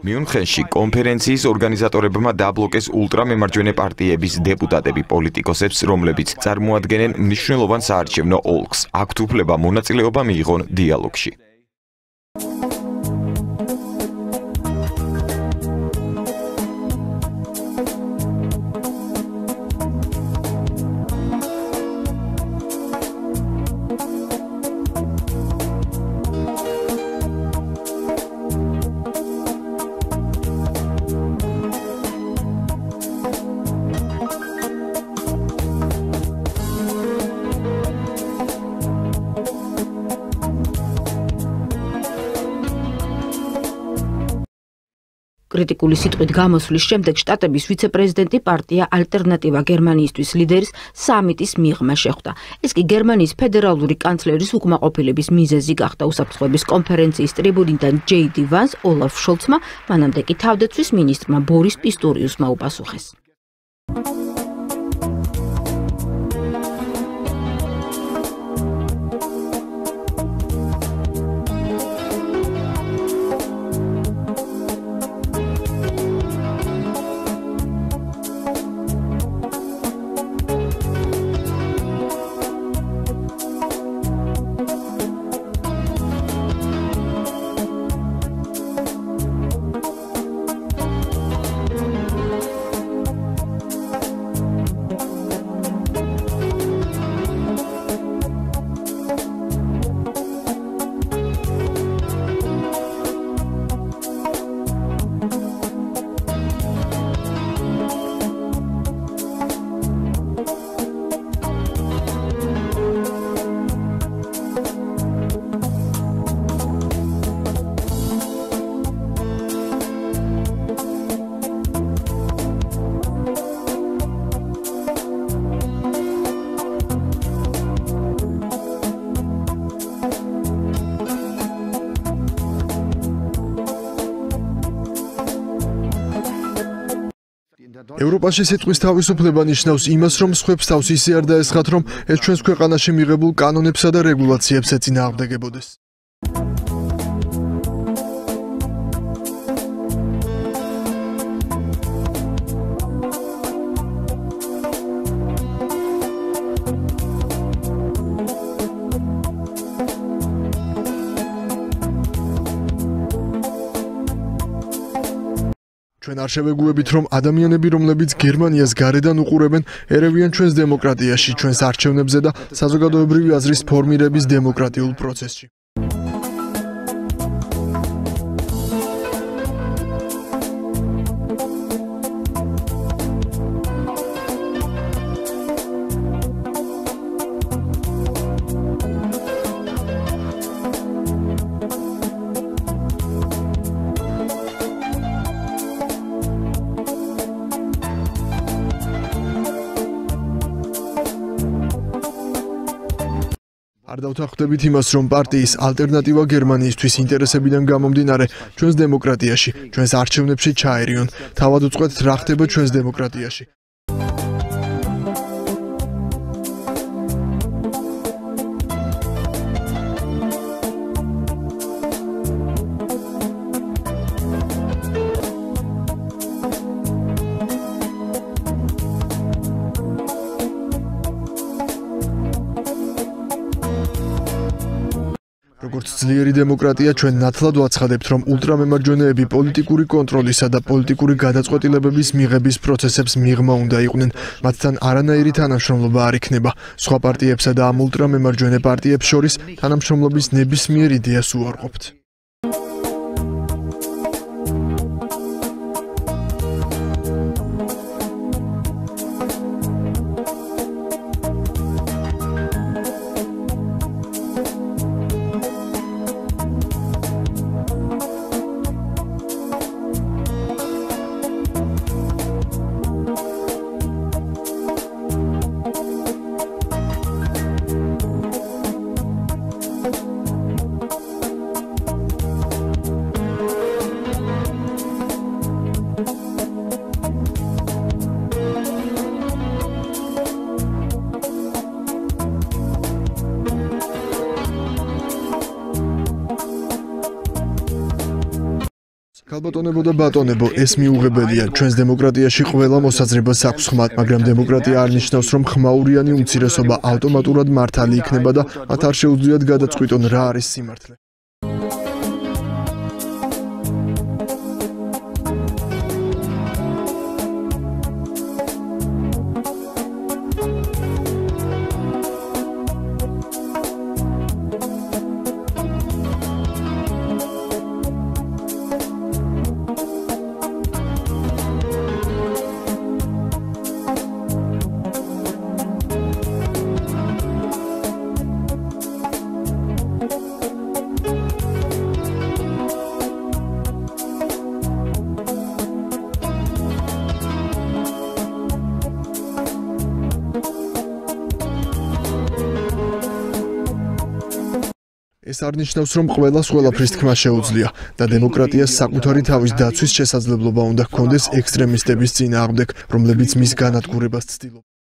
მიუნხენში კონფერენციის ორგანიზატორებმა დაბლოკეს ულტრამემარჯვენე პარტიების დეპუტატები პოლიტიკოსებს, რომლებიც წარმოადგენენ მნიშვნელოვან საარჩევნო ოლქს. აქვთ უფლება მონაწილეობა მიიღონ დიალოგში. კრიტიკული სიტყვით გამოსვლის შემდეგ შტატების ვიცე-პრეზიდენტი პარტია ალტერნატივა გერმანიისთვის ლიდერის სამიტის მიღმა შეხვდა. ეს კი გერმანიის ფედერალური კანცლერის უკმაყოფილების მიზეზი გახდა. უსაფრთხოების კონფერენციის ტრიბუნიდან ჯეიდი ვანს ოლაფ შოლცმა, მანამდე კი თავდაცვის მინისტრმა ბორის პისტურიუსმა უპასუხეს. ევროპაში სიტყვის თავისუფლება ნიშნავს იმას, რომ სხვებს თავს ისე არ დაესხათ, რომ ეს ჩვენს ქვეყანაში მიღებულ კანონებსა და რეგულაციებს ეწინააღმდეგებოდეს. ჩვენ არ შევეგუებით, რომ ადამიანები, რომლებიც გერმანიას გარედან უყურებენ, ერევიან ჩვენს დემოკრატიაში, ჩვენს არჩევნებზე და საზოგადოებრივი აზრის ფორმირების დემოკრატიულ პროცესში. არ დავთანხმდებით იმას, რომ პარტიის ალტერნატივა გერმანიისთვის ინტერესებიდან გამომდინარე ჩვენს დემოკრატიაში, ჩვენს არჩევნებში ჩაერიონ. თავად უწყვეტთ რა ხდება ჩვენს დემოკრატიაში. როგორც ძლიერი დემოკრატია, ჩვენ ნათლად ვაცხადებთ, რომ ულტრამემარჯვენეები პოლიტიკური კონტროლისა და პოლიტიკური გადაწყვეტილებების მიღების პროცესებს მიღმა უნდა იყვნენ. მათთან არანაირი თანამშრომლობა არ იქნება. სხვა პარტიებსა და ამ ულტრამემარჯვენე პარტიებს შორის თანამშრომლობის ნებისმიერ იდეას უარყოფთ. ქალბატონებო და ბატონებო, ეს მიუღებელია. ჩვენს დემოკრატიაში ყველა მოსაზრებას აქვს ხმა, მაგრამ დემოკრატია არ ნიშნავს, რომ ხმაურიანი უმცირესობა ავტომატურად მართალი იქნება და მათ არ შეუძლიათ გადაწყვიტონ რა არის სიმართლე. ეს არ ნიშნავს, რომ ყველას ყველაფრის თქმა შეუძლია და დემოკრატიას საკუთარი თავის დაცვის შესაძლებლობა უნდა ჰქონდეს ექსტრემისტების წინააღმდეგ, რომლებიც მის განადგურებას ცდილობენ.